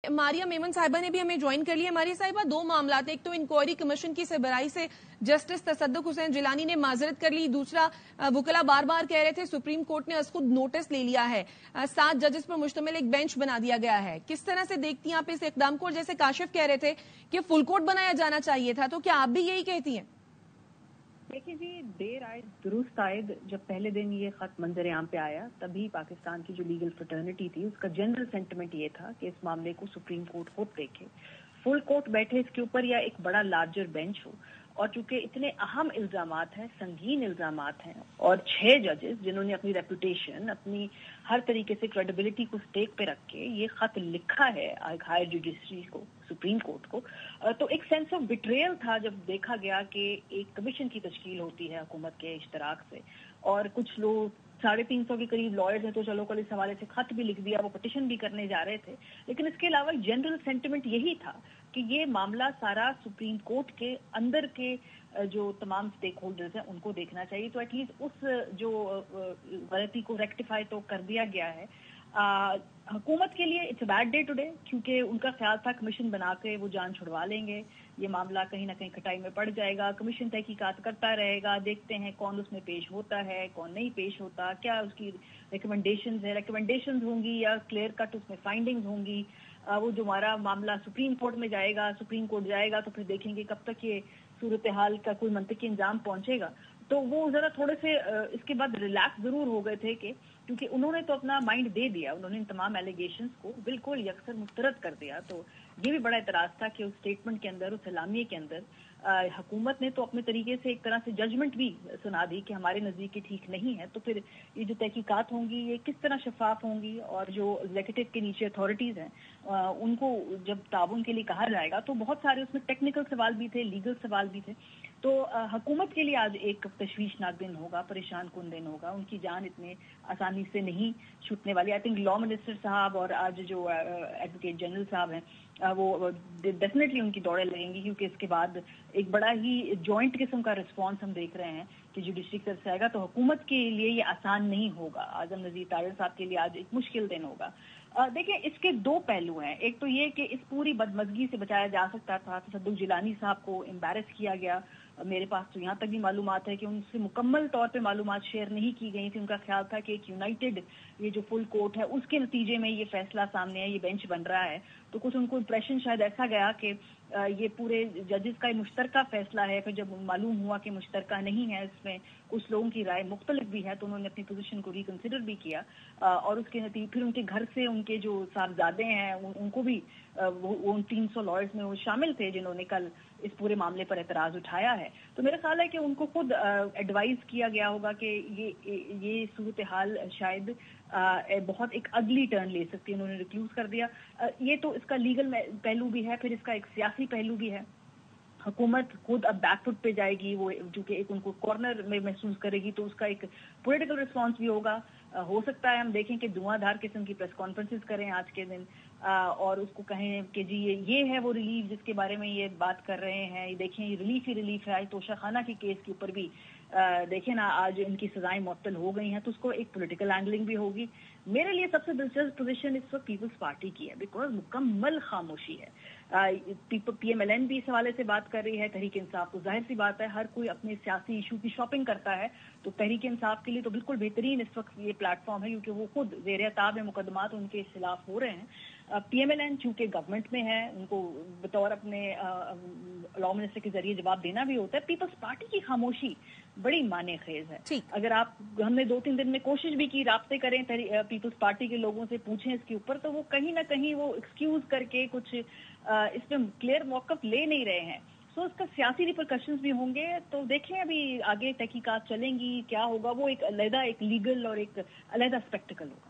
मारिया मेमन साहिबा ने भी हमें ज्वाइन कर लिया। मारिया साहिबा, दो मामला, एक तो इंक्वायरी कमीशन की सरबराही से जस्टिस तसद्दुक हुसैन जिलानी ने माजरत कर ली, दूसरा वकला बार बार कह रहे थे सुप्रीम कोर्ट ने अज खुद नोटिस ले लिया है, 7 जजेस पर मुश्तमिल एक बेंच बना दिया गया है। किस तरह से देखती हैं आप इस इकदाम को? जैसे काशिफ कह रहे थे कि फुल कोर्ट बनाया जाना चाहिए था, तो क्या आप भी यही कहती हैं? देखिए जी, देर आए दुरुस्त आयद। जब पहले दिन ये खत मंजर आम पे आया तभी पाकिस्तान की जो लीगल फ्रेटर्निटी थी उसका जनरल सेंटिमेंट ये था कि इस मामले को सुप्रीम कोर्ट खुद देखे, फुल कोर्ट बैठे इसके ऊपर या एक बड़ा लार्जर बेंच हो। और चूंकि इतने अहम इल्जामात हैं, संगीन इल्जामात हैं, और 6 जजेस जिन्होंने अपनी रेपुटेशन, अपनी हर तरीके से क्रेडिबिलिटी को स्टेक पे रख के ये खत लिखा है हायर जुडिशरी को, सुप्रीम कोर्ट को, तो एक सेंस ऑफ बिट्रेयल था जब देखा गया कि एक कमीशन की तश्कील होती है हुकूमत के इश्तराक से, और कुछ लोग 350 के करीब लॉयर्स हैं, तो चलो कल इस हवाले से खत भी लिख दिया, वो पिटिशन भी करने जा रहे थे। लेकिन इसके अलावा जनरल सेंटिमेंट यही था कि ये मामला सारा सुप्रीम कोर्ट के अंदर के जो तमाम स्टेक होल्डर्स हैं उनको देखना चाहिए। तो एटलीस्ट उस जो गलती को रेक्टिफाई तो कर दिया गया है। हुकूमत के लिए it's a bad day today, क्योंकि उनका ख्याल था कमीशन बना के वो जान छुड़वा लेंगे, ये मामला कहीं ना कहीं खटाई में पड़ जाएगा, कमीशन तहकीकात करता रहेगा, देखते हैं कौन उसमें पेश होता है, कौन नहीं पेश होता, क्या उसकी रिकमेंडेशंस होंगी या क्लियर कट उसमें फाइंडिंग्स होंगी। वो जो हमारा मामला सुप्रीम कोर्ट में जाएगा, सुप्रीम कोर्ट जाएगा तो फिर देखेंगे कब तक ये सूरत हाल का कोई मंतकी इंजाम पहुंचेगा। तो वो जरा थोड़े से इसके बाद रिलैक्स जरूर हो गए थे कि क्योंकि उन्होंने तो अपना माइंड दे दिया, उन्होंने इन तमाम एलिगेशंस को बिल्कुल यकसर मुस्तरद कर दिया। तो ये भी बड़ा एतराज था कि उस स्टेटमेंट के अंदर, उस सलामी के अंदर हुकूमत ने तो अपने तरीके से एक तरह से जजमेंट भी सुना दी कि हमारे नज़दीक ये ठीक नहीं है। तो फिर ये जो तहकीकात होंगी ये किस तरह शफाफ होंगी, और जो एग्जीक्यूटिव के नीचे अथॉरिटीज़ हैं उनको जब ताउन के लिए कहा जाएगा तो बहुत सारे उसमें टेक्निकल सवाल भी थे, लीगल सवाल भी थे। तो हुकूमत के लिए आज एक तशवीशनाक दिन होगा, परेशान कुन दिन होगा, उनकी जान इतने आसानी से नहीं छूटने वाली। आई थिंक लॉ मिनिस्टर साहब और आज जो एडवोकेट जनरल साहब हैं वो डेफिनेटली उनकी दौड़े लगेंगी, क्योंकि इसके बाद एक बड़ा ही जॉइंट किस्म का रिस्पॉन्स हम देख रहे हैं कि जुडिशरी की तरफ से आएगा। तो हुकूमत के लिए ये आसान नहीं होगा, आजम नजीर तारिर साहब के लिए आज एक मुश्किल दिन होगा। देखिए, इसके 2 पहलू हैं। एक तो ये कि इस पूरी बदमज़गी से बचाया जा सकता था, तसद्दुक जिलानी साहब को एम्बैरस किया गया। मेरे पास तो यहाँ तक भी मालूमात है कि उनसे मुकम्मल तौर पे मालूमात शेयर नहीं की गई थी। उनका ख्याल था कि एक यूनाइटेड ये जो फुल कोर्ट है उसके नतीजे में ये फैसला सामने है, ये बेंच बन रहा है। तो कुछ उनको इम्प्रेशन शायद ऐसा गया कि ये पूरे जजेस का मुश्तरका फैसला है। फिर जब मालूम हुआ कि मुश्तरका नहीं है, इसमें कुछ लोगों की राय मुख्तलिफ भी है, तो उन्होंने अपनी पोजीशन को रिकंसिडर भी किया। और उसके नतीजे फिर उनके घर से उनके जो साहबजादे हैं उनको भी वो उन 300 लॉयर्स में वो शामिल थे जिन्होंने कल इस पूरे मामले पर एतराज उठाया है। तो मेरा ख्याल है कि उनको खुद एडवाइस किया गया होगा कि ये सूरत हाल शायद बहुत एक अगली टर्न ले सकती है। उन्होंने रिक्लूज कर दिया। ये तो इसका लीगल पहलू भी है, फिर इसका एक सियासी पहलू भी है। हुकूमत खुद अब बैकफुट पे जाएगी, वो चूंकि एक उनको कॉर्नर में महसूस करेगी, तो उसका एक पॉलिटिकल रिस्पांस भी होगा। हो सकता है हम देखें कि धुआंधार किस्म की प्रेस कॉन्फ्रेंसेस करें आज के दिन, और उसको कहें कि जी ये है वो रिलीफ जिसके बारे में ये बात कर रहे हैं, ये देखें ये रिलीफ ही रिलीफ है। तोशा खाना के केस के ऊपर भी देखें ना, आज इनकी सजाएं मुअत्तल हो गई हैं, तो उसको एक पॉलिटिकल एंगलिंग भी होगी। मेरे लिए सबसे दिलचस्प पोजीशन इस वक्त पीपल्स पार्टी की है, बिकॉज मुकम्मल खामोशी है। PMLN भी इस हवाले से बात कर रही है, तहरीक इंसाफ, तो जाहिर सी बात है हर कोई अपने सियासी इशू की शॉपिंग करता है। तो तहरीक इंसाफ के लिए तो बिल्कुल बेहतरीन इस वक्त ये प्लेटफॉर्म है, क्योंकि वो खुद ज़ेर ताब में मुकदमात उनके खिलाफ हो रहे हैं। PMLN चूंकि गवर्नमेंट में है, उनको बतौर अपने लॉ मिनिस्टर के जरिए जवाब देना भी होता है। पीपल्स पार्टी की खामोशी बड़ी माने खेज है। अगर हमने 2-3 दिन में कोशिश भी की राब्ते करें पीपल्स पार्टी के लोगों से, पूछें इसके ऊपर, तो वो कहीं ना कहीं वो एक्सक्यूज करके कुछ इसमें क्लियर मौकफ ले नहीं रहे हैं। सो इसका सियासी रिपरकशंस भी होंगे। तो देखें अभी आगे तहकीकात चलेंगी, क्या होगा, वो एक अलहदा एक लीगल और एक अलहदा स्पेक्टिकल होगा।